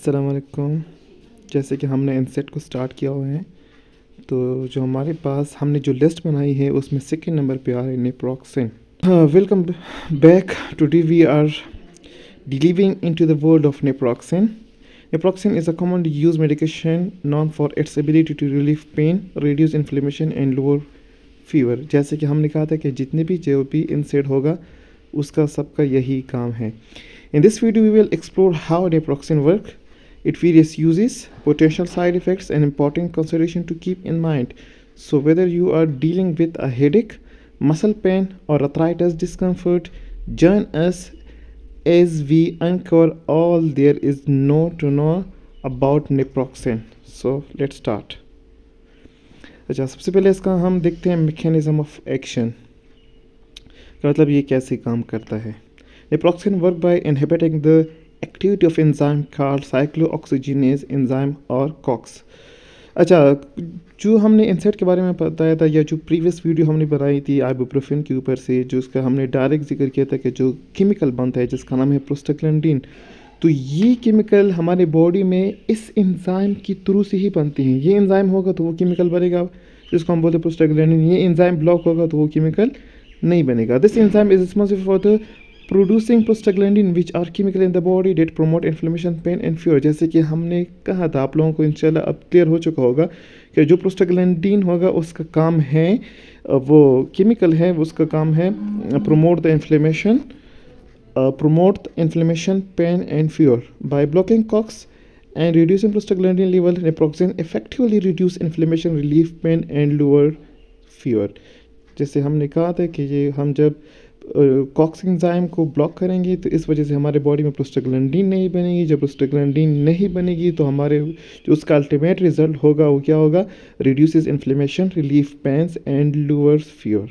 अस्सलाम वालेकुम। जैसे कि हमने इनसेट को स्टार्ट किया हुआ है, तो जो हमारे पास हमने जो लिस्ट बनाई है उसमें सेकंड नंबर पे आ रहा है naproxen. Welcome back. Today we are delving into the world of naproxen. Naproxen is a commonly used medication known for its ability to relieve pain, reduce inflammation and lower fever. जैसे कि हमने कहा था कि जितने भी जो भी इंसेट होगा उसका सबका यही काम है. In this video we will explore how naproxen works, its various uses, potential side effects and important consideration to keep in mind. So whether you are dealing with a headache, muscle pain or arthritis discomfort, join us as we uncover all there is to know about naproxen. So let's start. अच्छा, सबसे पहले इसका हम देखते हैं mechanism of action, मतलब ये कैसे काम करता है. Naproxen work by inhibiting the activity of enzyme called cyclooxygenase enzyme और COX. अच्छा, जो हमने इंसेट के बारे में बताया था या जो प्रीवियस वीडियो हमने बनाई थी आइबुप्रोफेन के ऊपर से, जो उसका हमने डायरेक्ट जिक्र किया था कि जो केमिकल बनता है जिसका नाम है प्रोस्टाग्लैंडिन, तो ये केमिकल हमारे बॉडी में इस एंजाइम की थ्रू से ही बनती हैं. ये एंजाइम होगा तो वो केमिकल बनेगा जिसको हम बोलते हैं प्रोस्टाग्लैंडिन. ये एंजाइम ब्लॉक होगा तो वो केमिकल नहीं बनेगा. This enzyme is responsible for the producing prostaglandin which are chemical in the body that promote inflammation, pain and fever. जैसे कि हमने कहा था, आप लोगों को इंशाल्लाह अब क्लियर हो चुका होगा कि जो प्रोस्टाग्लैंडिन होगा उसका काम है, वो केमिकल है, उसका काम है promote the inflammation, pain and fever. By blocking COX and reducing prostaglandin level, naproxen effectively reduce inflammation, relieve pain and lower fever. जैसे हमने कहा था कि ये हम जब कॉक्स एंजाइम को ब्लॉक करेंगे तो इस वजह से हमारे बॉडी में प्रोस्टाग्लैंडिन नहीं बनेगी. जब प्रोस्टाग्लैंडिन नहीं बनेगी तो हमारे जो उसका अल्टीमेट रिजल्ट होगा वो क्या होगा? Reduces inflammation, relief pains and lowers fever.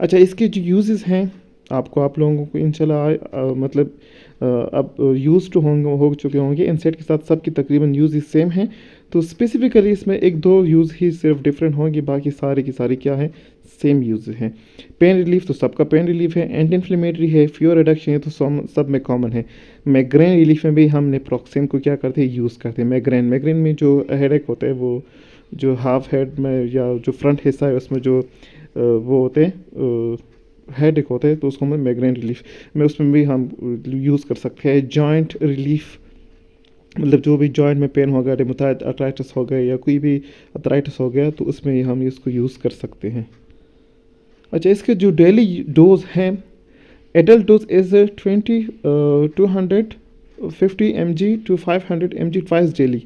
अच्छा, इसके जो यूजेस हैं आप लोगों को इंशाल्लाह मतलब अब यूज टू हो चुके होंगे. इंसेट के साथ सबकी तकरीबन यूज सेम हैं, तो स्पेसिफिकली इसमें एक दो यूज़ ही सिर्फ डिफरेंट होंगे, बाकी सारे की सारी क्या है, सेम यूज हैं. पेन रिलीफ तो सबका पेन रिलीफ है, एंटी इन्फ्लेमेटरी है, फीवर रिडक्शन है तो सब में कॉमन है. माइग्रेन रिलीफ में भी हम नेप्रोक्सेन को क्या करते हैं, यूज़ करते हैं. माइग्रेन में जो हेडेक होता है, वो जो हाफ हेड में या जो फ्रंट हिस्सा है उसमें जो वो होते हैं हेडेक होते हैं, तो उसको हम माइग्रेन रिलीफ में उसमें भी हम यूज़ कर सकते हैं. जॉइंट रिलीफ, मतलब जो भी जॉइंट में पेन होगा, रेमेटॉइड आर्थराइटिस हो गया या कोई भी आर्थराइटिस हो गया, तो उसमें हम इसको यूज़ कर सकते हैं. अच्छा, इसके जो डेली डोज हैं, adult dose is 250 mg to 500 mg twice daily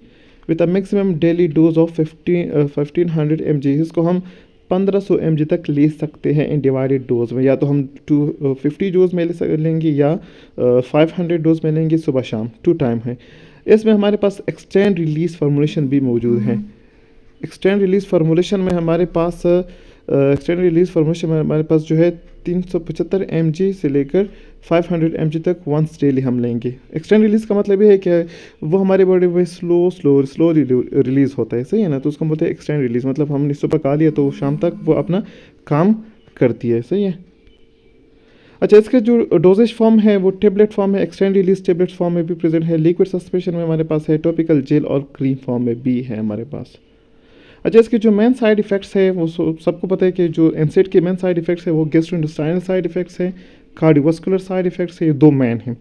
with a maximum daily dose of 1500 mg. इसको हम 1500 mg तक ले सकते हैं इन डिवाइडेड डोज में. या तो हम 250 डोज में लेंगे या 500 डोज में लेंगे. सुबह शाम 2 टाइम है. इसमें हमारे पास एक्सटेंड रिलीज़ फार्मूलेशन भी मौजूद है. एक्सटेंड रिलीज़ फार्मूलेशन में हमारे पास जो है 375 mg से लेकर 500 mg तक वंस डेली हम लेंगे. एक्सटेंड रिलीज़ का मतलब ये है कि वो हमारे बॉडी में स्लो रिलीज़ होता है, सही है ना. तो उसको बोलते हैं एक्सटेंड रिलीज़, मतलब हमने सुबह खा लिया तो शाम तक वो अपना काम करती है, सही है. अच्छा, इसका जो डोजेज फॉर्म है वो टेबलेट फॉर्म है. एक्सटेंड रिलीज टेबलेट फॉर्म में भी प्रेजेंट है, लिक्विड सस्पेंशन में हमारे पास है, टॉपिकल जेल और क्रीम फॉर्म में भी है हमारे पास. अच्छा, इसके जो मेन साइड इफ़ेक्ट्स है वो सबको पता है कि जो एनसेट के मेन साइड इफ़ेक्ट्स है वो गैस्ट्रोइंटेस्टाइनल साइड इफ़ेक्ट्स है, कार्डियोवास्कुलर साइड इफ़ेक्ट्स है, ये 2 मेन हैं.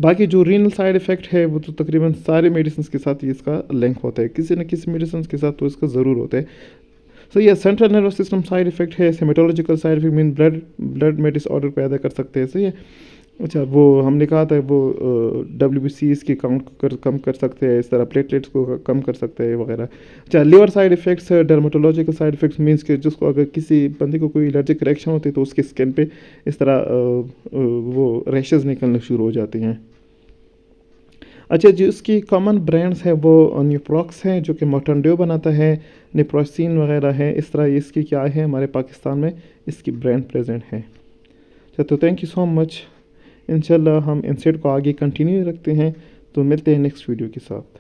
बाकी जो रीनल साइड इफ़ेक्ट है वो तो तकरीबन सारे मेडिसिन के साथ ही इसका लिंक होता है, किसी न किसी मेडिसिन के साथ तो इसका ज़रूर होता है. सो ये central nervous system side effect है. Haematological side effect mean blood में डिसऑर्डर पैदा कर सकते हैं, सही है. अच्छा, वो हमने कहा था वो WBCs की काउंट कम कर सकते हैं, इस तरह प्लेटलेट्स को कम कर सकते हैं वगैरह. अच्छा, लिवर साइड इफेक्ट्स है. डर्मेटोलॉजिकल साइड इफेक्ट्स मीन्स कि जिसको अगर किसी बंदे को कोई एलर्जिक रिएक्शन होती है तो उसकी स्किन पे इस तरह वो रैशेज़ निकलने शुरू हो जाते हैं. अच्छा, जो इसकी कॉमन ब्रांड्स है वो न्यूप्रॉक्स हैं जो कि मोटनड्यो बनाता है, नेप्रोसिन वगैरह है. इस तरह इसकी क्या है, हमारे पाकिस्तान में इसकी ब्रांड प्रेजेंट है. अच्छा, तो थैंक यू सो मच. इंशाल्लाह हम इंसेट को आगे कंटिन्यू रखते हैं, तो मिलते हैं नेक्स्ट वीडियो के साथ.